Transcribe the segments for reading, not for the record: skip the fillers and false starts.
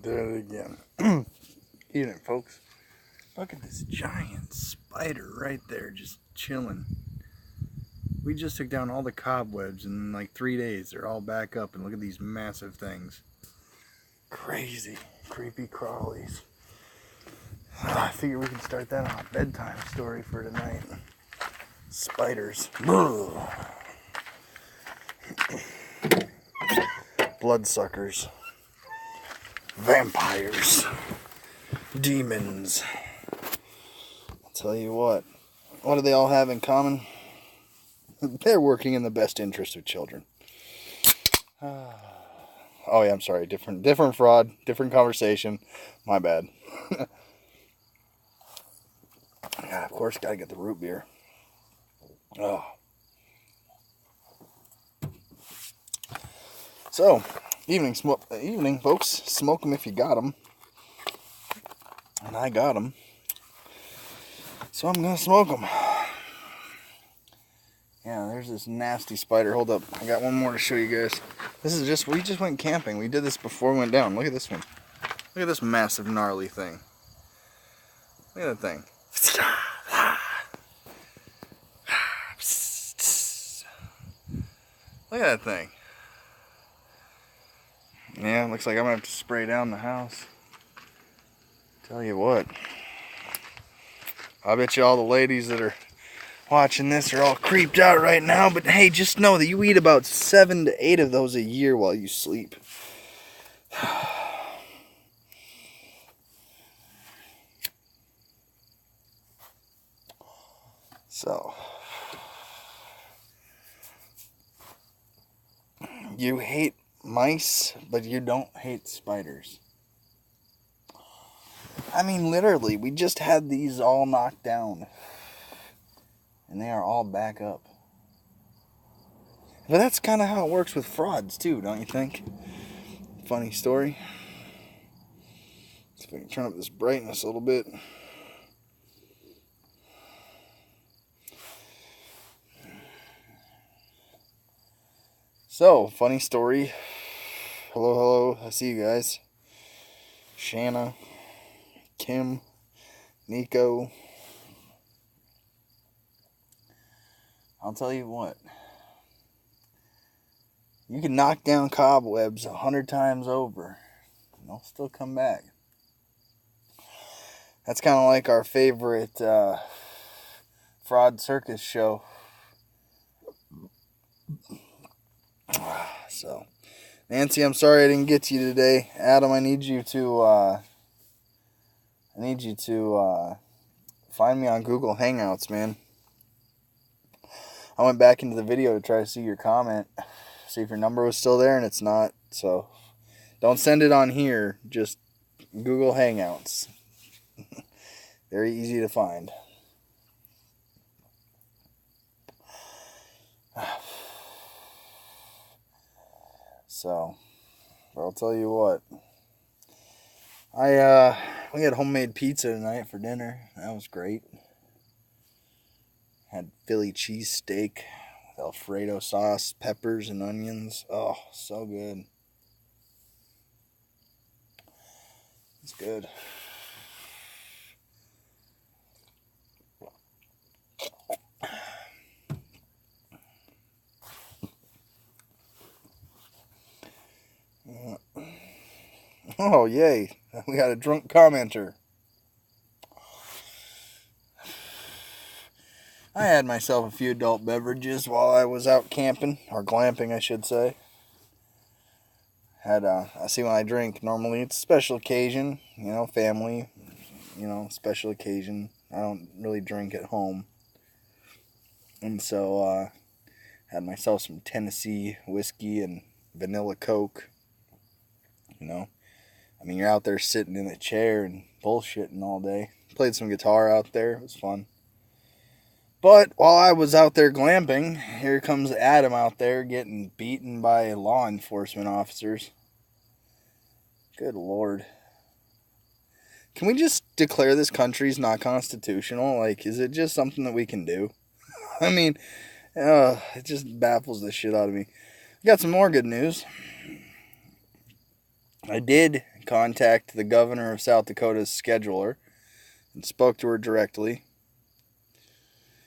did it again. Evening, folks. Look at this giant spider right there just chilling. We just took down all the cobwebs in like 3 days. They're all back up, and look at these massive things. Crazy, creepy crawlies. I figure we can start that on a bedtime story for tonight. Spiders. Bloodsuckers. Vampires. Demons. I'll tell you what do they all have in common? They're working in the best interest of children. Oh yeah, I'm sorry. Different fraud, different conversation. My bad. Yeah, of course, gotta get the root beer. Oh. So, evening, folks. Smoke them if you got them. And I got them. So I'm gonna smoke them. Yeah, there's this nasty spider. Hold up, I got one more to show you guys. We just went camping. We did this before we went down. Look at this one. Look at this massive, gnarly thing. Look at that thing. Look at that thing. Yeah, looks like I'm gonna have to spray down the house. Tell you what. I bet you all the ladies that are watching this are all creeped out right now, but hey, just know that you eat about 7 to 8 of those a year while you sleep. So, you hate mice, but you don't hate spiders. I mean, literally, we just had these all knocked down. And they are all back up. But that's kind of how it works with frauds, too, don't you think? Funny story. See if I can turn up this brightness a little bit. So, funny story. Hello, I see you guys. Shanna, Kim, Nico. I'll tell you what. You can knock down cobwebs 100 times over, and they'll still come back. That's kind of like our favorite fraud circus show. So, Nancy, I'm sorry I didn't get to you today. Adam, I need you to find me on Google Hangouts, man. I went back into the video to try to see your comment, see if your number was still there, and it's not. So, don't send it on here. Just Google Hangouts. Very easy to find. So, I'll tell you what. We had homemade pizza tonight for dinner. That was great. Had Philly cheesesteak with Alfredo sauce, peppers, and onions. Oh, so good. It's good. Oh, yay. We got a drunk commenter. I had myself a few adult beverages while I was out camping, or glamping, I should say. I see when I drink, normally it's a special occasion, family, special occasion. I don't really drink at home. And so, had myself some Tennessee whiskey and vanilla Coke. You're out there sitting in a chair and bullshitting all day. Played some guitar out there. It was fun. But while I was out there glamping, here comes Adam out there getting beaten by law enforcement officers. Good Lord. Can we just declare this country's not constitutional? Like, is it just something that we can do? It just baffles the shit out of me. Got some more good news. I did contact the governor of South Dakota's scheduler and spoke to her directly.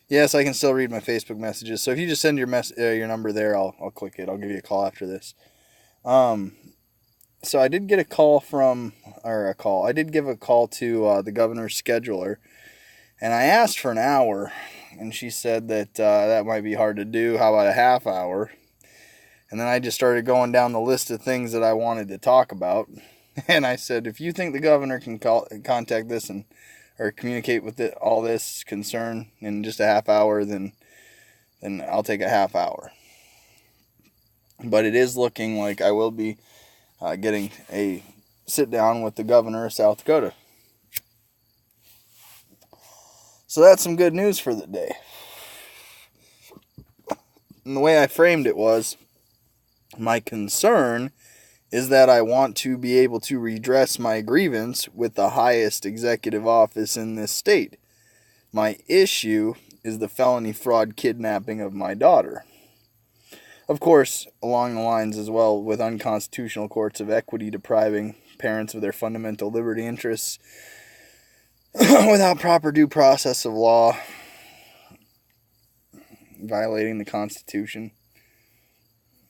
Yes, I can still read my Facebook messages. So if you just send your number there, I'll click it. I'll give you a call after this. So I did get a call I did give a call to the governor's scheduler, and I asked for an hour, and she said that that might be hard to do. How about a half hour? And then I just started going down the list of things that I wanted to talk about, and I said, if you think the governor can contact this or communicate with all this concern in just a half hour, then I'll take a half hour. But it is looking like I will be getting a sit down with the governor of South Dakota. So that's some good news for the day. And the way I framed it was, my concern is that I want to be able to redress my grievance with the highest executive office in this state. My issue is the felony fraud kidnapping of my daughter. Of course, along the lines as well with unconstitutional courts of equity depriving parents of their fundamental liberty interests without proper due process of law, violating the Constitution.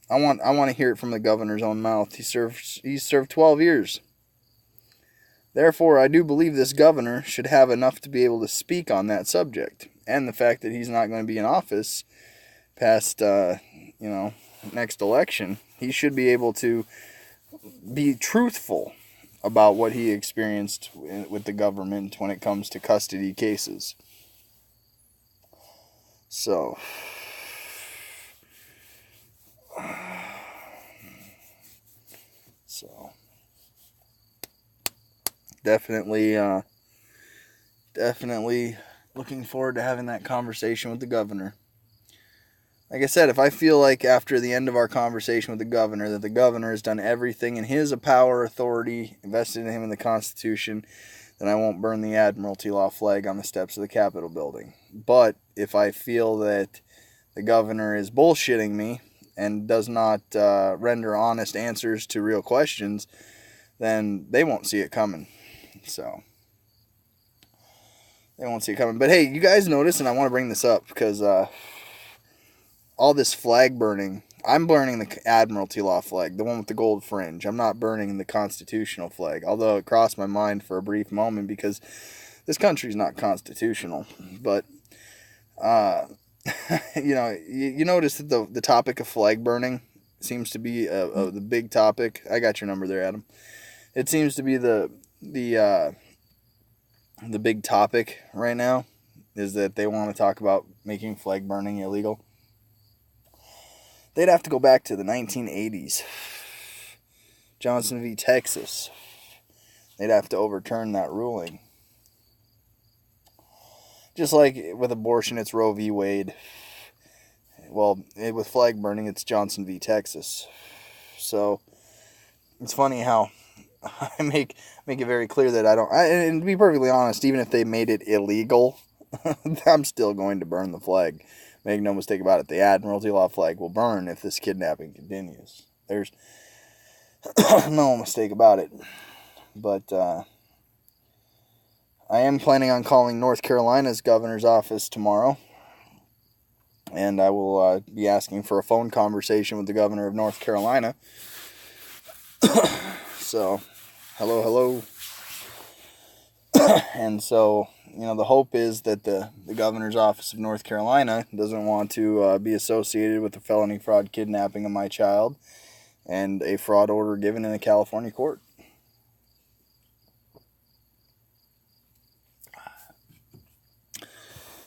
I want to hear it from the governor's own mouth. He's served 12 years. Therefore, I do believe this governor should have enough to be able to speak on that subject. And the fact that he's not going to be in office past, next election, he should be able to be truthful about what he experienced with the government when it comes to custody cases. So, definitely looking forward to having that conversation with the governor. Like I said, if I feel like after the end of our conversation with the governor that the governor has done everything in his authority invested in him in the Constitution, then I won't burn the Admiralty Law flag on the steps of the Capitol building. But if I feel that the governor is bullshitting me and does not render honest answers to real questions, then they won't see it coming. So, they won't see it coming. But hey, you guys notice, and I want to bring this up because all this flag burning, I'm burning the Admiralty Law flag, the one with the gold fringe. I'm not burning the constitutional flag, although it crossed my mind for a brief moment because this country's not constitutional. But, you notice that the topic of flag burning seems to be the big topic. I got your number there, Adam. It seems to be the big topic right now is that they want to talk about making flag burning illegal. They'd have to go back to the 1980s. Johnson v. Texas. They'd have to overturn that ruling. Just like with abortion, it's Roe v. Wade. Well, with flag burning, it's Johnson v. Texas. So, it's funny how I make it very clear that and to be perfectly honest, even if they made it illegal, I'm still going to burn the flag. Make no mistake about it, the Admiralty Law flag will burn if this kidnapping continues. There's no mistake about it. But I am planning on calling North Carolina's governor's office tomorrow. And I will be asking for a phone conversation with the governor of North Carolina. So, hello. And so, the hope is that the governor's office of North Carolina doesn't want to be associated with the felony fraud kidnapping of my child and a fraud order given in a California court.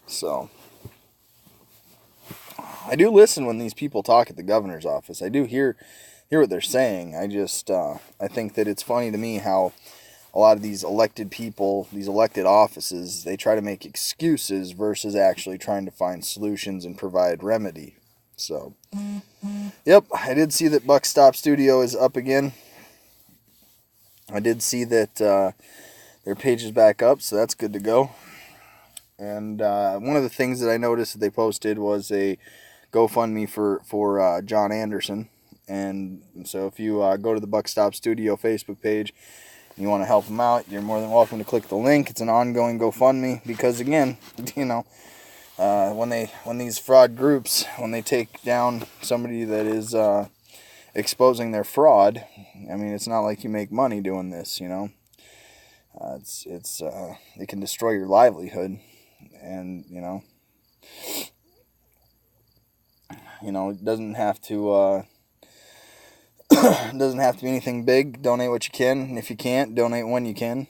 So, I do listen when these people talk at the governor's office. I do hear what they're saying. I just, I think that it's funny to me how a lot of these elected people, these elected offices, they try to make excuses versus actually trying to find solutions and provide remedy. So, yep, I did see that Buck Stop Studio is up again. I did see that their page is back up, so that's good to go. And one of the things that I noticed that they posted was a GoFundMe for John Anderson. And so if you go to the Buck Stop Studio Facebook page, you want to help them out, you're more than welcome to click the link. It's an ongoing GoFundMe because, again, when these fraud groups, when they take down somebody that is exposing their fraud, I mean, it's not like you make money doing this, it can destroy your livelihood, and it doesn't have to it doesn't have to be anything big. Donate what you can, and if you can't, donate when you can.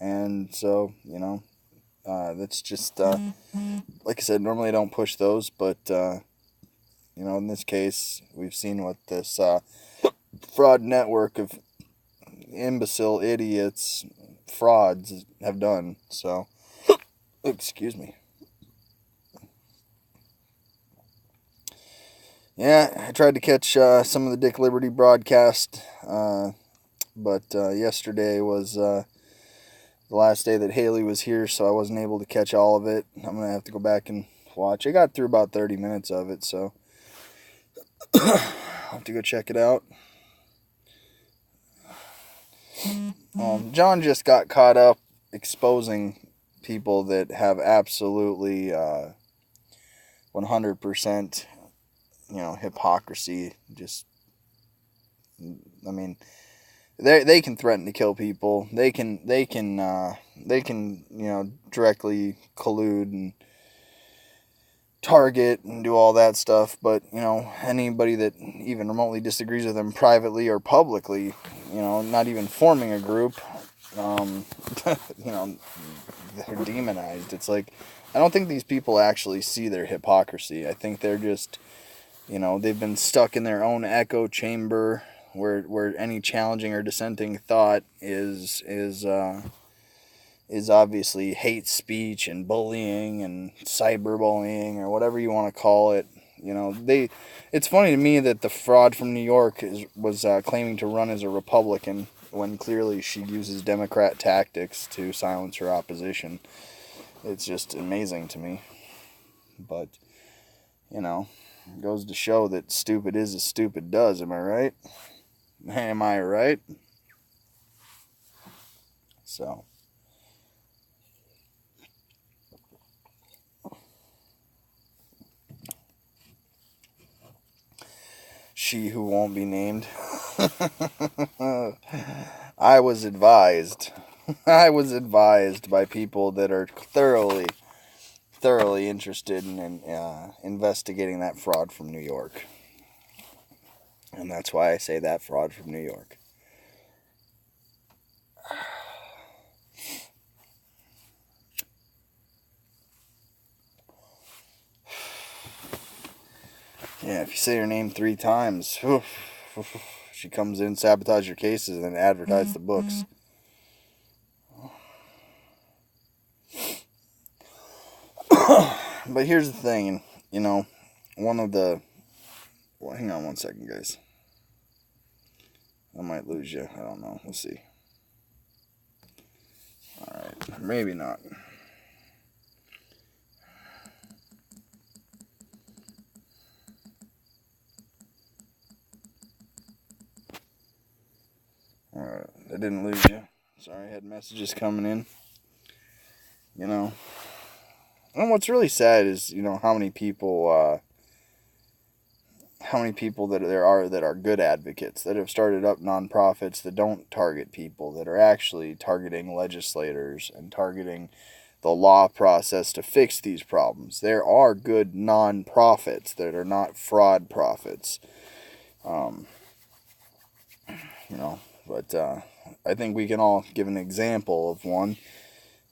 And so that's just like I said, normally I don't push those, but in this case, we've seen what this fraud network of imbecile idiots, frauds have done. So, excuse me. Yeah, I tried to catch some of the Dick Liberty broadcast, but yesterday was the last day that Haley was here, so I wasn't able to catch all of it. I'm going to have to go back and watch. I got through about 30 minutes of it, so I'll have to go check it out. John just got caught up exposing people that have absolutely 100% hypocrisy. Just, I mean, they can threaten to kill people. They can directly collude and target and do all that stuff. But anybody that even remotely disagrees with them privately or publicly, not even forming a group, they're demonized. It's like, I don't think these people actually see their hypocrisy. I think they're just, they've been stuck in their own echo chamber where any challenging or dissenting thought is obviously hate speech and bullying and cyberbullying or whatever you want to call it. It's funny to me that the fraud from New York was claiming to run as a Republican when clearly she uses Democrat tactics to silence her opposition. It's just amazing to me. But, it goes to show that stupid is as stupid does. Am I right? Am I right? So. She who won't be named. I was advised by people that are thoroughly interested in investigating that fraud from New York. And that's why I say that fraud from New York. Yeah, if you say her name 3 times, she comes in, sabotage your cases, and then advertise the books. But here's the thing, one of the... Well, hang on one second, guys. I might lose you. I don't know. We'll see. Alright, maybe not. Alright, I didn't lose you. Sorry, I had messages coming in. And what's really sad is, how many people that there are that are good advocates, that have started up nonprofits that don't target people, that are actually targeting legislators and targeting the law process to fix these problems. There are good nonprofits that are not fraud profits. But I think we can all give an example of one.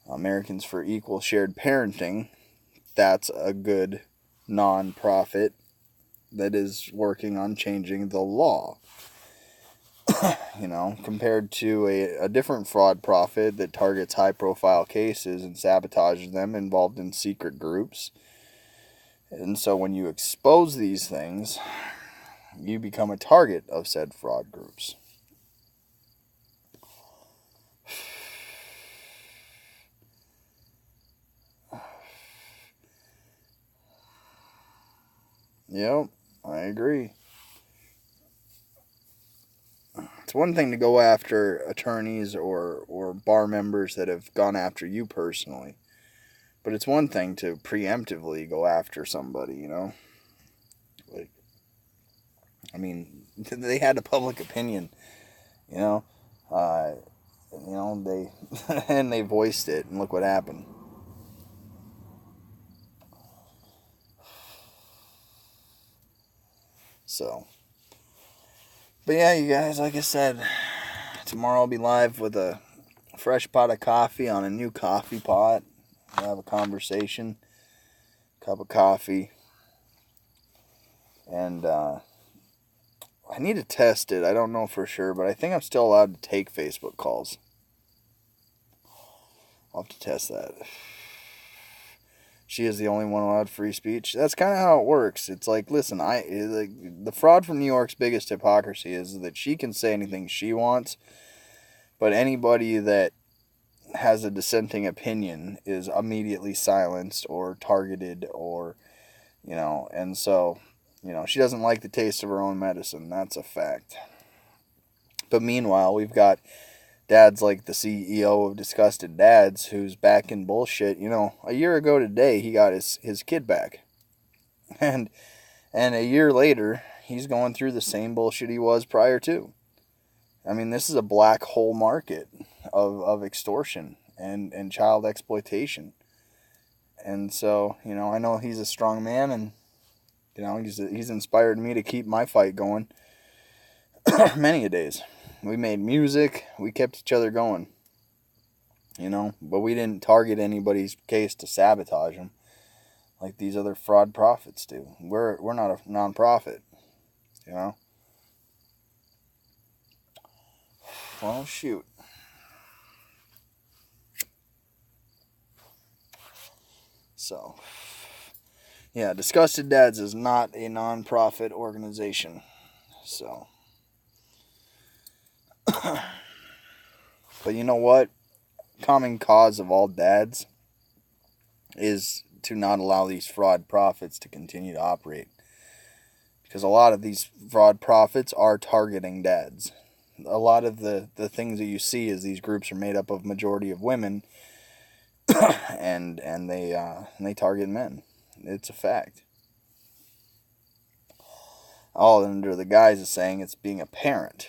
Americans for Equal Shared Parenting. That's a good nonprofit that is working on changing the law. Compared to a different fraud profit that targets high-profile cases and sabotages them, involved in secret groups. And so when you expose these things, you become a target of said fraud groups. Yep, I agree. It's one thing to go after attorneys or bar members that have gone after you personally. But it's one thing to preemptively go after somebody, you know? Like, I mean, they had a public opinion, you know? They and they voiced it, and look what happened. So, but yeah, you guys, like I said, tomorrow I'll be live with a fresh pot of coffee on a new coffee pot. We'll have a conversation, cup of coffee, and I need to test it. I don't know for sure, but I think I'm still allowed to take Facebook calls. I'll have to test that. She is the only one allowed free speech. That's kind of how it works. It's like, listen, the fraud from New York's biggest hypocrisy is that she can say anything she wants, but anybody that has a dissenting opinion is immediately silenced or targeted or, and so, she doesn't like the taste of her own medicine. That's a fact. But meanwhile, we've got dads like the CEO of Disgusted Dads who's back in bullshit. A year ago today, he got his kid back. And a year later, he's going through the same bullshit he was prior to. I mean, this is a black hole market of extortion and child exploitation. And so, I know he's a strong man, and, he's inspired me to keep my fight going many a days. We made music. We kept each other going. But we didn't target anybody's case to sabotage them like these other fraud prophets do. We're not a non-profit, Well, shoot. So, yeah, Disgusted Dads is not a non-profit organization. So, but you know what? Common cause of all dads is to not allow these fraud prophets to continue to operate. Because a lot of these fraud prophets are targeting dads. A lot of the things that you see is these groups are made up of majority of women, and they target men. It's a fact. All under the guise of saying it's being a parent.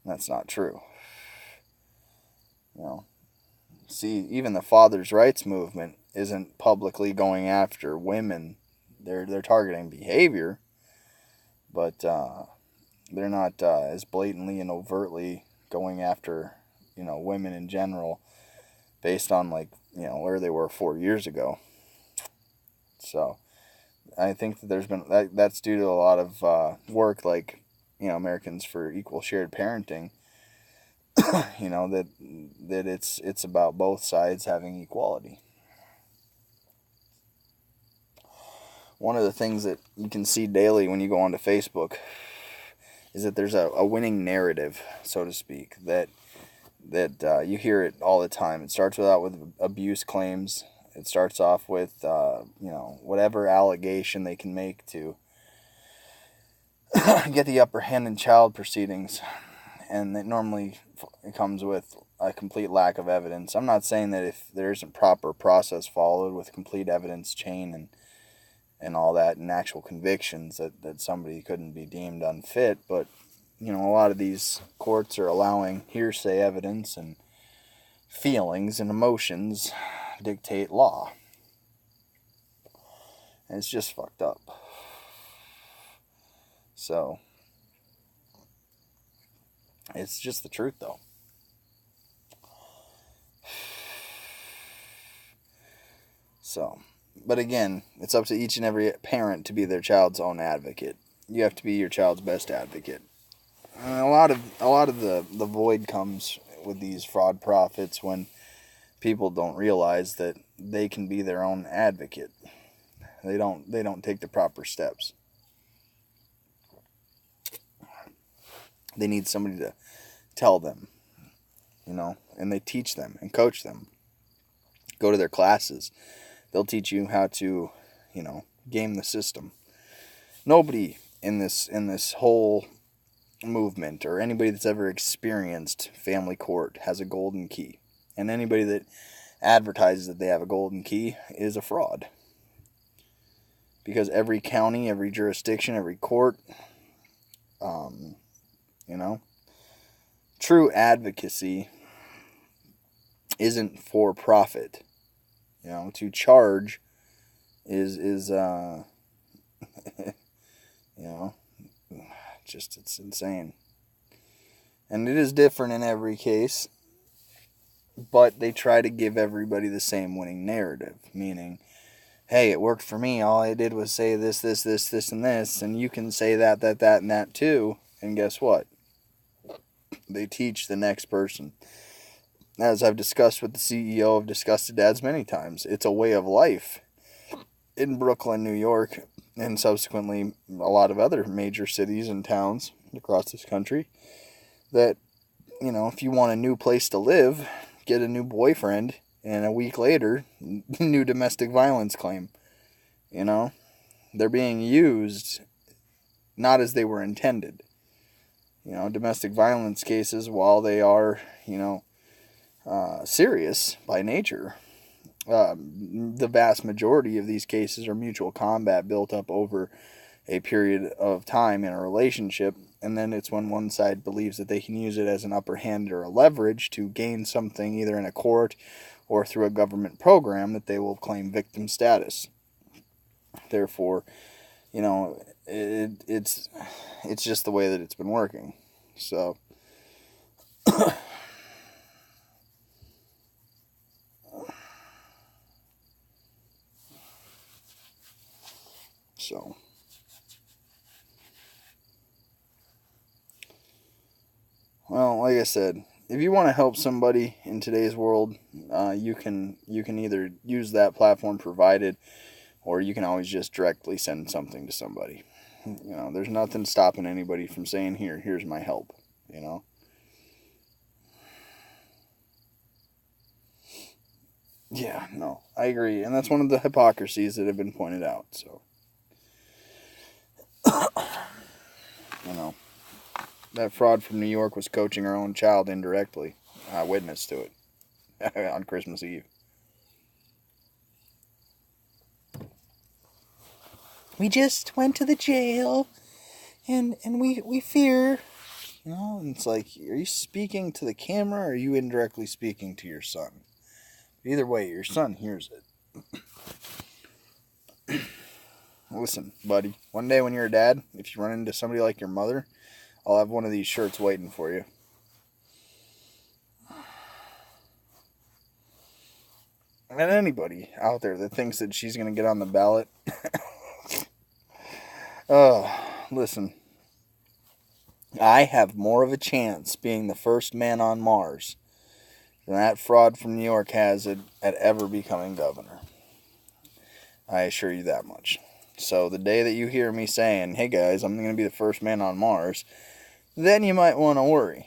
That's not true. See, even the fathers' rights movement isn't publicly going after women. They're targeting behavior, but they're not as blatantly and overtly going after women in general, based on where they were 4 years ago. So I think that there's been that's due to a lot of work like Americans for Equal Shared Parenting. that it's about both sides having equality. One of the things that you can see daily when you go onto Facebook is that there's a winning narrative, so to speak, that you hear it all the time. It starts out with abuse claims. It starts off with whatever allegation they can make to get the upper hand in child proceedings, and it normally comes with a complete lack of evidence. I'm not saying that if there isn't proper process followed with complete evidence chain and all that and actual convictions that somebody couldn't be deemed unfit, but a lot of these courts are allowing hearsay evidence and feelings and emotions dictate law. And it's just fucked up. So, it's just the truth, though. So, but again, it's up to each and every parent to be their child's own advocate. You have to be your child's best advocate. And a lot of the void comes with these fraud prophets when people don't realize that they can be their own advocate. They don't take the proper steps. They need somebody to tell them, and they teach them and coach them. Go to their classes. They'll teach you how to, game the system. Nobody in this whole movement or anybody that's ever experienced family court has a golden key. And anybody that advertises that they have a golden key is a fraud. Because every county, every jurisdiction, every court, you know, true advocacy isn't for profit. You know, to charge is you know, just, it's insane. And it is different in every case, but they try to give everybody the same winning narrative, meaning, hey, it worked for me, all I did was say this, and this, and you can say that, and that too, and guess what? They teach the next person. As I've discussed with the CEO of Disgusted Dads many times, it's a way of life in Brooklyn, New York, and subsequently a lot of other major cities and towns across this country, that, you know, if you want a new place to live, get a new boyfriend, and a week later, new domestic violence claim. You know, they're being used not as they were intended. You know, domestic violence cases, while they are, you know, serious by nature, the vast majority of these cases are mutual combat built up over a period of time in a relationship, and then it's when one side believes that they can use it as an upper hand or a leverage to gain something either in a court or through a government program that they will claim victim status. Therefore, you know, it's just the way that it's been working. So well, like I said, if you want to help somebody in today's world, you can either use that platform provided, or you can always just directly send something to somebody. You know, there's nothing stopping anybody from saying, here's my help, you know. Yeah, no, I agree. And that's one of the hypocrisies that have been pointed out, so. You know, that fraud from New York was coaching her own child indirectly. I witnessed to it on Christmas Eve. We just went to the jail, and we fear. You know, and it's like, are you speaking to the camera, or are you indirectly speaking to your son? Either way, your son hears it. Listen, buddy, one day when you're a dad, if you run into somebody like your mother, I'll have one of these shirts waiting for you. And anybody out there that thinks that she's going to get on the ballot, listen, I have more of a chance being the first man on Mars than that fraud from New York has at ever becoming governor. I assure you that much. So the day that you hear me saying, hey guys, I'm going to be the first man on Mars, then you might want to worry.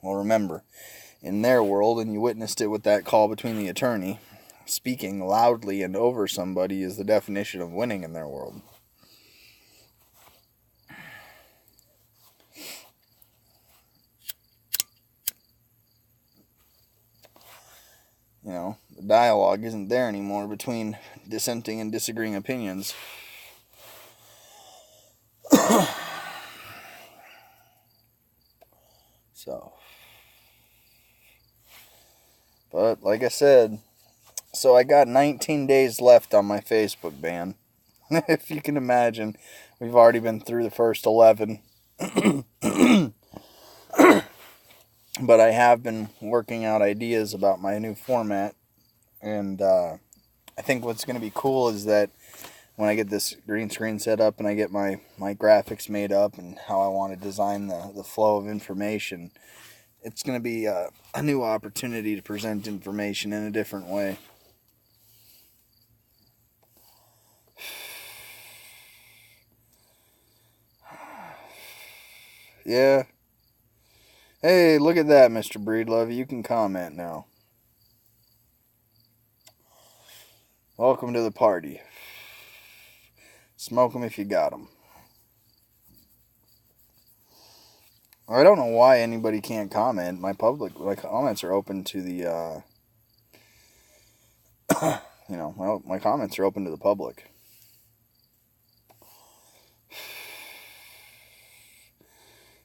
Well, remember, in their world, and you witnessed it with that call between the attorney, speaking loudly and over somebody is the definition of winning in their world. You know, the dialogue isn't there anymore between dissenting and disagreeing opinions. So, but like I said, so I got 19 days left on my Facebook ban. If you can imagine, we've already been through the first 11. But I have been working out ideas about my new format, and I think what's going to be cool is that when I get this green screen set up and I get my graphics made up and how I want to design the flow of information, it's going to be a new opportunity to present information in a different way. Yeah. Hey, look at that, Mr. Breedlove. You can comment now. Welcome to the party. Smoke them if you got them. I don't know why anybody can't comment. My comments are open to the, well, my comments are open to the public.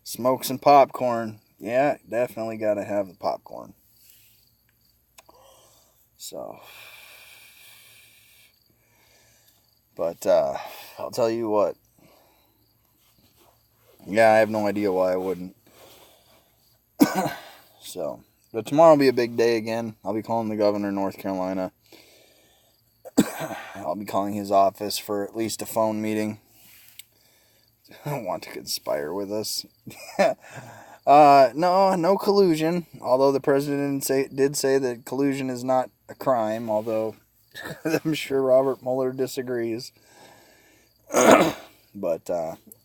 Smoke some popcorn. Yeah, definitely got to have the popcorn. So, but I'll tell you what. Yeah, I have no idea why I wouldn't. So, but tomorrow will be a big day again. I'll be calling the governor of North Carolina. I'll be calling his office for at least a phone meeting. I don't want to conspire with us. No collusion. Although the president did say that collusion is not a crime. Although I'm sure Robert Mueller disagrees. But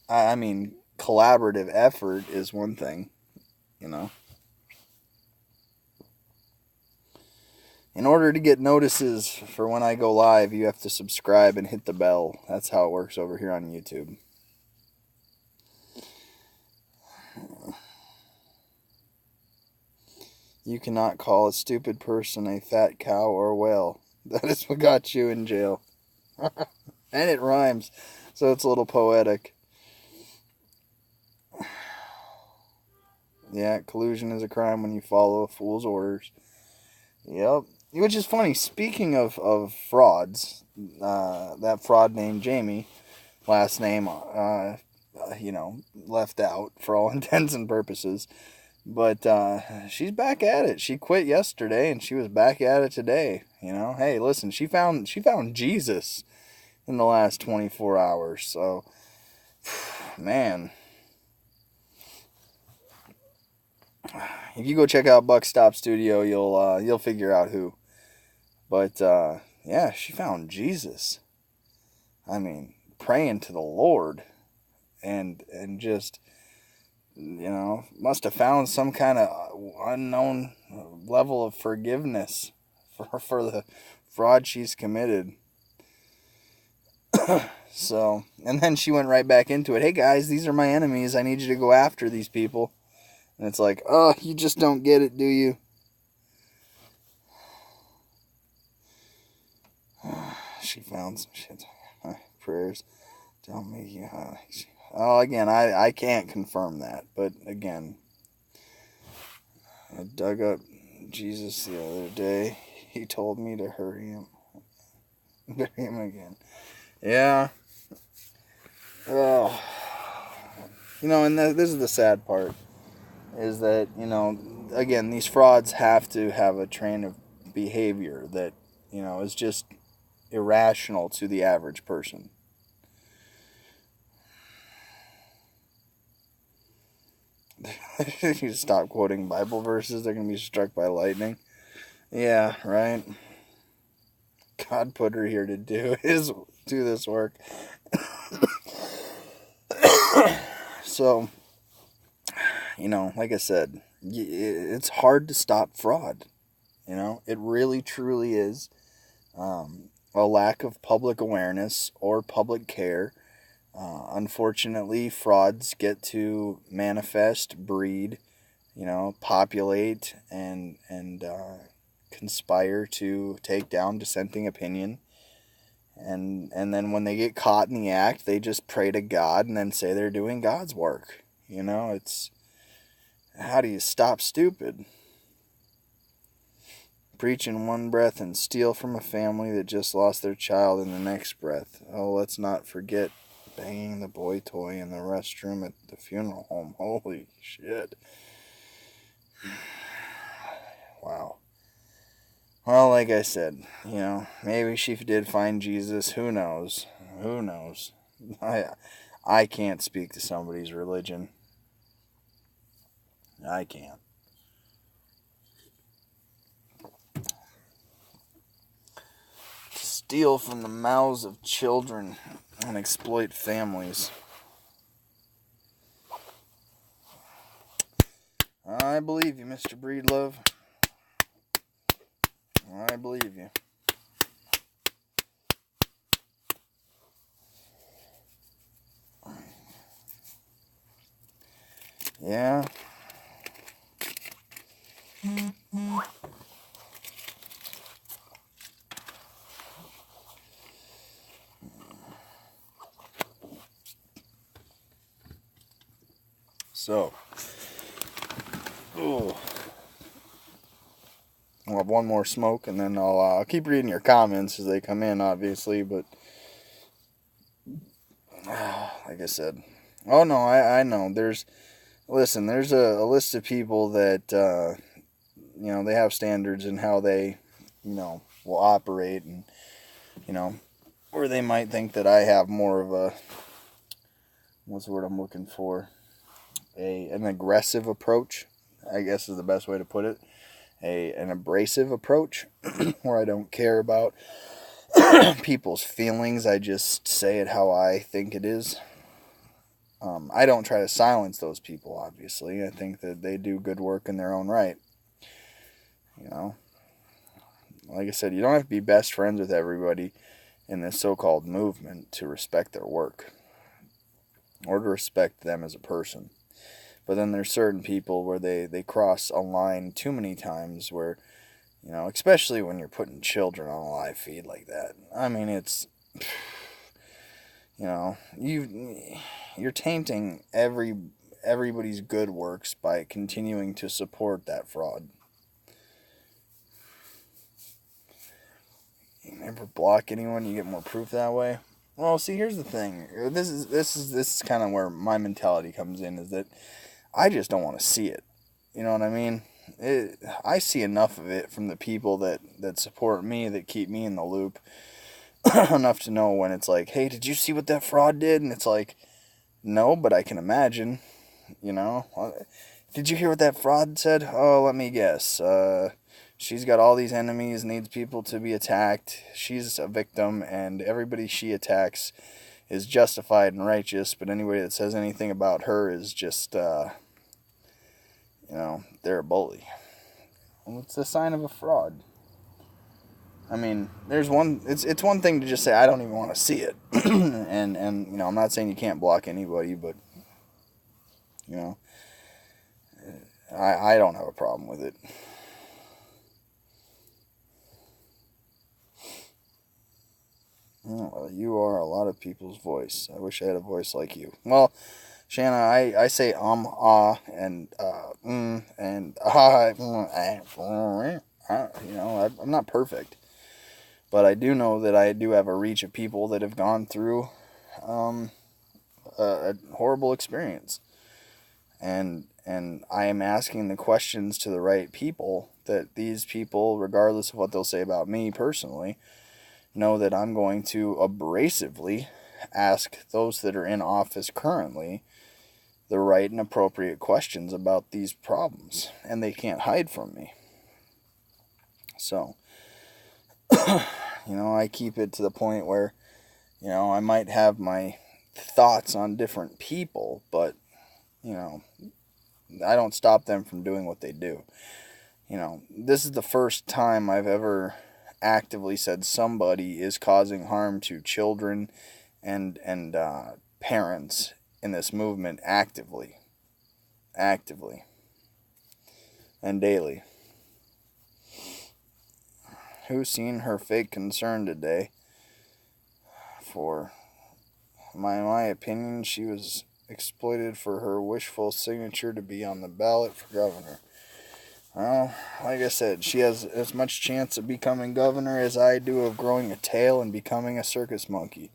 I mean, collaborative effort is one thing, you know. In order to get notices for when I go live, you have to subscribe and hit the bell. That's how it works over here on YouTube. You cannot call a stupid person a fat cow or a whale. That is what got you in jail. And it rhymes, so it's a little poetic. Yeah, collusion is a crime when you follow a fool's orders. Yep. Which is funny. Speaking of frauds, that fraud named Jamie, last name, left out for all intents and purposes. But she's back at it. She quit yesterday, and she was back at it today. You know, hey, listen, she found Jesus in the last 24 hours. So, man, if you go check out Buck Stop Studio, you'll figure out who. But yeah, she found Jesus. I mean, praying to the Lord, and just, must have found some kind of unknown level of forgiveness for the fraud she's committed. So, and then she went right back into it. Hey guys, these are my enemies. I need you to go after these people. And it's like, oh, you just don't get it, do you? She found some shit. Prayers don't make you. Oh, again, I can't confirm that. But again, I dug up Jesus the other day. He told me to bury him again. Yeah. Oh. And this is the sad part. Is that, again, these frauds have to have a train of behavior that, is just irrational to the average person. You stop quoting Bible verses, they're going to be struck by lightning. Yeah, right. God put her here to do this work. So, like I said, it's hard to stop fraud. It really, truly is. A lack of public awareness or public care. Unfortunately, frauds get to manifest, breed, populate, and conspire to take down dissenting opinion. And then when they get caught in the act, they just pray to God and then say they're doing God's work. It's, how do you stop stupid? Preach in one breath and steal from a family that just lost their child in the next breath. Oh, let's not forget banging the boy toy in the restroom at the funeral home. Holy shit. Wow. Well, like I said, maybe she did find Jesus. Who knows? Who knows? I can't speak to somebody's religion. I can't. Steal from the mouths of children and exploit families. I believe you, Mr. Breedlove. I believe you. Yeah. So, I'll have one more smoke, and then I'll keep reading your comments as they come in, obviously, but like I said, oh no, I know, there's a list of people that, they have standards in how they, will operate, and, or they might think that I have more of a, what's the word I'm looking for, an aggressive approach, I guess is the best way to put it, an abrasive approach, where I don't care about people's feelings, I just say it how I think it is. I don't try to silence those people, obviously. I think that they do good work in their own right. Like I said, you don't have to be best friends with everybody in this so-called movement to respect their work or to respect them as a person. But then there's certain people where they cross a line too many times where, especially when you're putting children on a live feed like that. I mean, it's, you're tainting everybody's good works by continuing to support that fraud. You never block anyone, you get more proof that way. Well, see, here's the thing. This is kind of where my mentality comes in, is that I just don't want to see it. You know what I mean? I see enough of it from the people that support me, that keep me in the loop, enough to know when it's like, hey, did you see what that fraud did? And it's like, no, but I can imagine, Did you hear what that fraud said? Oh, let me guess. She's got all these enemies, needs people to be attacked. She's a victim, and everybody she attacks is justified and righteous, but anybody that says anything about her is just, they're a bully. Well, it's a sign of a fraud. I mean, it's one thing to just say, I don't even want to see it. and, I'm not saying you can't block anybody, but, I don't have a problem with it. Well, you are a lot of people's voice. I wish I had a voice like you. Well, Shanna, I say and and I'm not perfect, but I do know that I do have a reach of people that have gone through a horrible experience, and I am asking the questions to the right people, that these people, regardless of what they'll say about me personally, know that I'm going to abrasively ask those that are in office currently the right and appropriate questions about these problems, and they can't hide from me. So, I keep it to the point where, I might have my thoughts on different people, but, I don't stop them from doing what they do. This is the first time I've ever actively said somebody is causing harm to children and parents in this movement actively and daily. Who's seen her fake concern today? For my opinion, she was exploited for her wishful signature to be on the ballot for governor. Well, like I said, she has as much chance of becoming governor as I do of growing a tail and becoming a circus monkey.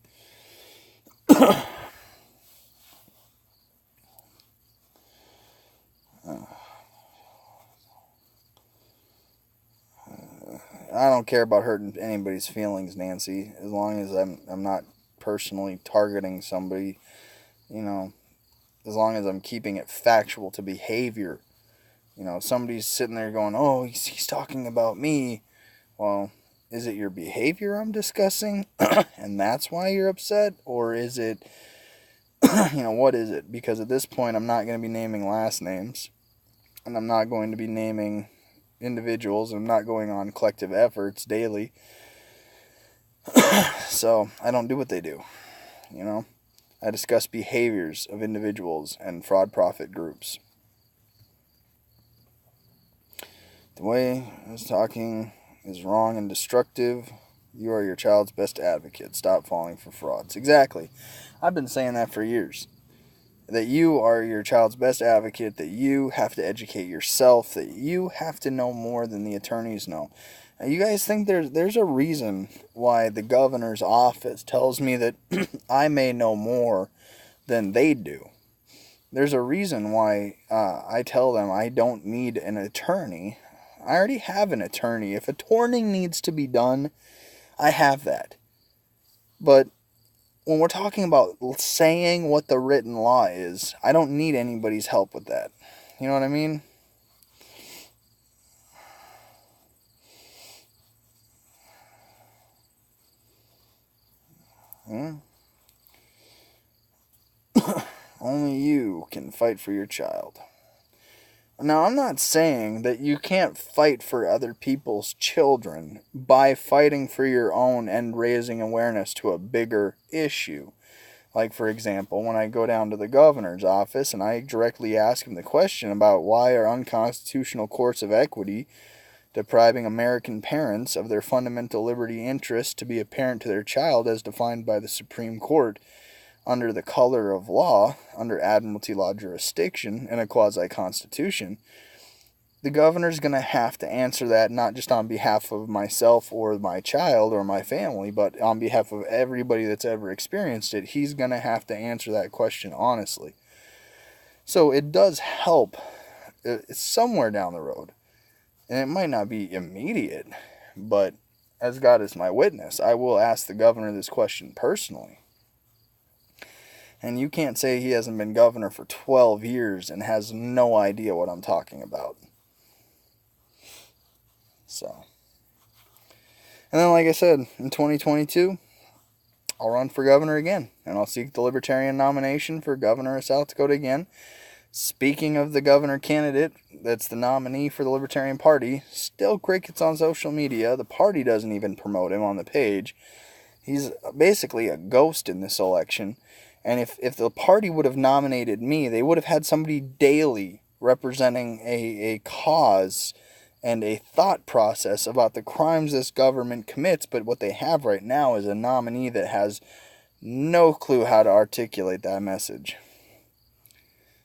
I don't care about hurting anybody's feelings, Nancy, as long as I'm not personally targeting somebody, as long as I'm keeping it factual to behavior. Somebody's sitting there going, oh, he's talking about me. Well, is it your behavior I'm discussing and that's why you're upset? Or is it, what is it? Because at this point, I'm not going to be naming last names. and I'm not going to be naming individuals, and I'm not going on collective efforts daily. So I don't do what they do, you know. I discuss behaviors of individuals and fraud profit groups. The way I was talking is wrong and destructive. You are your child's best advocate. Stop falling for frauds. Exactly. I've been saying that for years. That you are your child's best advocate, that you have to educate yourself, that you have to know more than the attorneys know. Now, you guys think there's a reason why the governor's office tells me that I may know more than they do. There's a reason why I tell them I don't need an attorney. I already have an attorney. If a torning needs to be done, I have that. But when we're talking about saying what the written law is, I don't need anybody's help with that. You know what I mean? Only you can fight for your child. Now, I'm not saying that you can't fight for other people's children by fighting for your own and raising awareness to a bigger issue. Like, for example, when I go down to the governor's office and I directly ask him the question about why are unconstitutional courts of equity depriving American parents of their fundamental liberty interest to be a parent to their child as defined by the Supreme Court under the color of law, under admiralty law jurisdiction, and a quasi-constitution, the governor's going to have to answer that not just on behalf of myself or my child or my family, but on behalf of everybody that's ever experienced it. He's going to have to answer that question honestly. So it does help. It's somewhere down the road. And it might not be immediate, but as God is my witness, I will ask the governor this question personally. And you can't say he hasn't been governor for 12 years and has no idea what I'm talking about. So. And then, like I said, in 2022, I'll run for governor again. And I'll seek the Libertarian nomination for governor of South Dakota again. Speaking of the governor candidate that's the nominee for the Libertarian Party, still crickets on social media. The party doesn't even promote him on the page. He's basically a ghost in this election. And if the party would have nominated me, they would have had somebody daily representing a cause and a thought process about the crimes this government commits. But what they have right now is a nominee that has no clue how to articulate that message.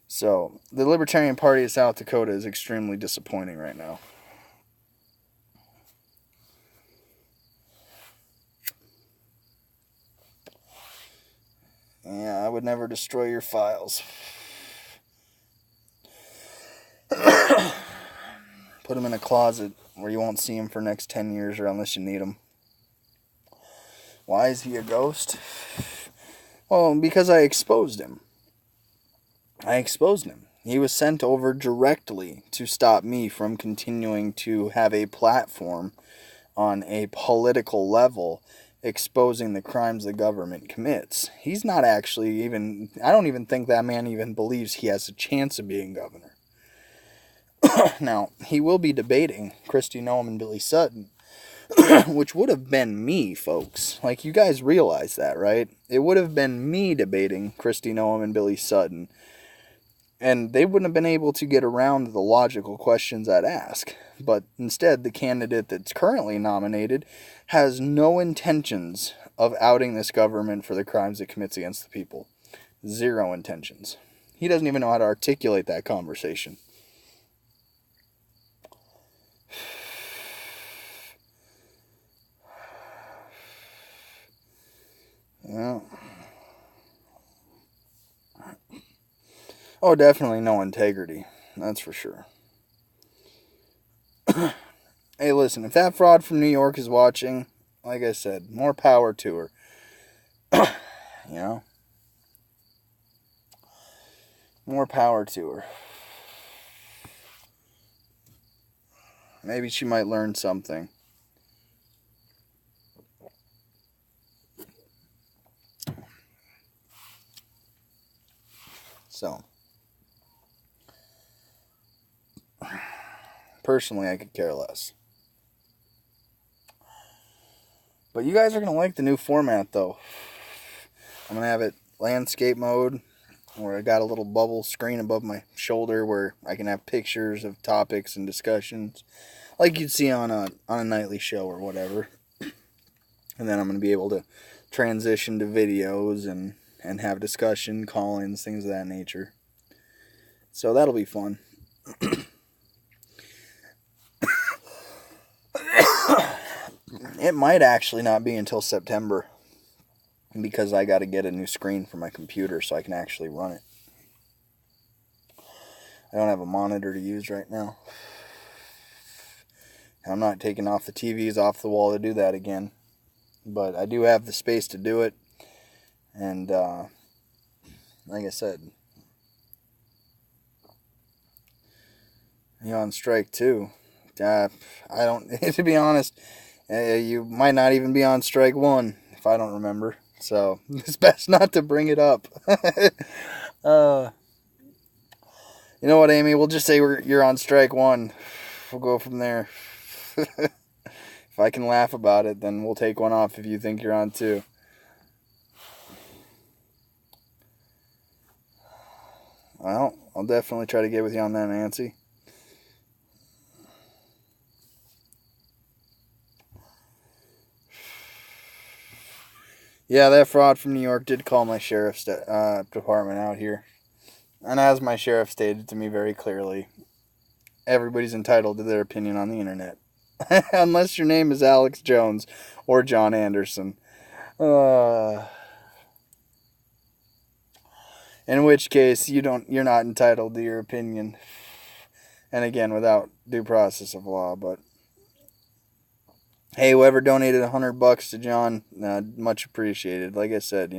So, the Libertarian Party of South Dakota is extremely disappointing right now. Yeah, I would never destroy your files. Put them in a closet where you won't see them for the next 10 years or unless you need them. Why is he a ghost? Well, because I exposed him. He was sent over directly to stop me from continuing to have a platform on a political level exposing the crimes the government commits. He's not actually even, I don't even think that man even believes he has a chance of being governor. Now, he will be debating Kristi Noem and Billy Sutton, which would have been me, folks. Like, you guys realize that, right? It would have been me debating Kristi Noem and Billy Sutton. And they wouldn't have been able to get around the logical questions I'd ask. But instead, the candidate that's currently nominated has no intentions of outing this government for the crimes it commits against the people. Zero intentions. He doesn't even know how to articulate that conversation. Yeah. Oh, definitely no integrity. That's for sure. Hey, listen, if that fraud from New York is watching, like I said, more power to her. You know? More power to her. Maybe she might learn something. So. personally, I could care less. But you guys are going to like the new format, though. I'm going to have it landscape mode, where I got a little bubble screen above my shoulder where I can have pictures of topics and discussions, like you'd see on a nightly show or whatever. And then I'm going to be able to transition to videos and have discussion, call-ins, things of that nature. So that'll be fun. It might actually not be until September, because I got to get a new screen for my computer so I can actually run it. I don't have a monitor to use right now. I'm not taking off the TVs off the wall to do that again. But I do have the space to do it. And like I said, you're on strike too. I don't, to be honest, you might not even be on strike one, if I don't remember. So it's best not to bring it up. You know what, Amy? We'll just say you're on strike one. We'll go from there. If I can laugh about it, then we'll take one off if you think you're on two. Well, I'll definitely try to get with you on that, Nancy. Yeah, that fraud from New York did call my sheriff's department out here. And as my sheriff stated to me very clearly, everybody's entitled to their opinion on the internet. Unless your name is Alex Jones or John Anderson. In which case, you're not entitled to your opinion. And again, without due process of law. But hey, whoever donated $100 to John, much appreciated. Like I said,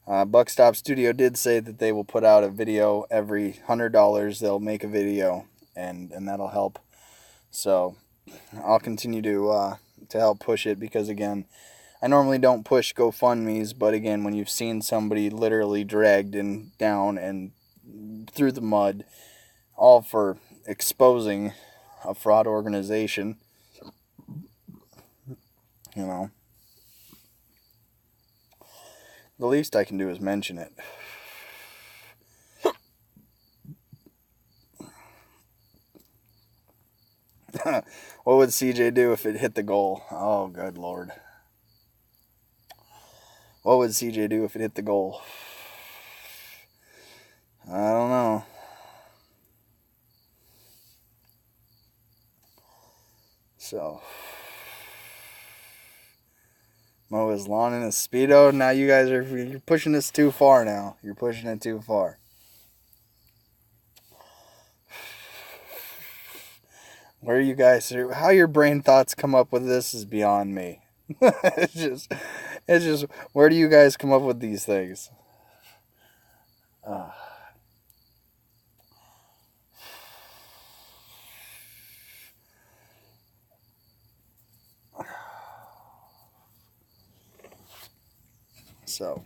Buckstop Studio did say that they will put out a video every $100. They'll make a video, and that'll help. So I'll continue to help push it, because again, I normally don't push GoFundMes, but again, when you've seen somebody literally dragged down and through the mud, all for exposing a fraud organization, the least I can do is mention it. What would CJ do if it hit the goal? Oh, good Lord. What would CJ do if it hit the goal? I don't know. So, mow his lawn in a Speedo. Now you guys you're pushing this too far now. You're pushing it too far. Where you guys, how your brain thoughts come up with this is beyond me. It's just, where do you guys come up with these things? So,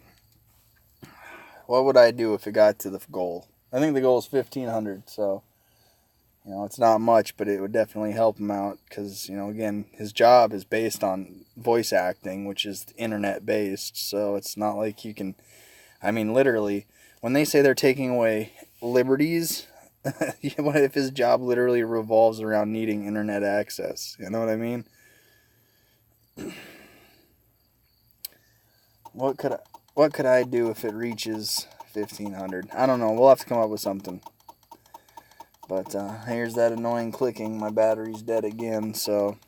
what would I do if it got to the goal? I think the goal is 1,500, so, it's not much, but it would definitely help him out, because, again, his job is based on voice acting, which is internet-based, so it's not like you can, literally, when they say they're taking away liberties, what if his job literally revolves around needing internet access? You know what I mean? What could I do if it reaches 1,500? I don't know. We'll have to come up with something. But here's that annoying clicking. My battery's dead again. So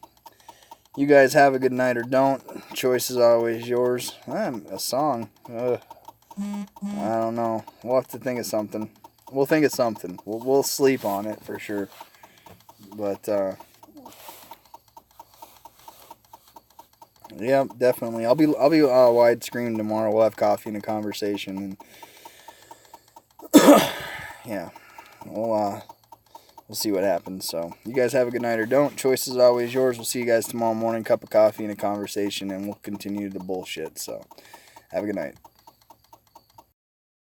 you guys have a good night or don't. Choice is always yours. A song. I don't know. We'll have to think of something. We'll think of something. We'll sleep on it for sure. But yeah, definitely. I'll be widescreen tomorrow. We'll have coffee and a conversation, and yeah, we'll see what happens. So you guys have a good night or don't. Choice is always yours. We'll see you guys tomorrow morning. Cup of coffee and a conversation, and we'll continue the bullshit. So have a good night.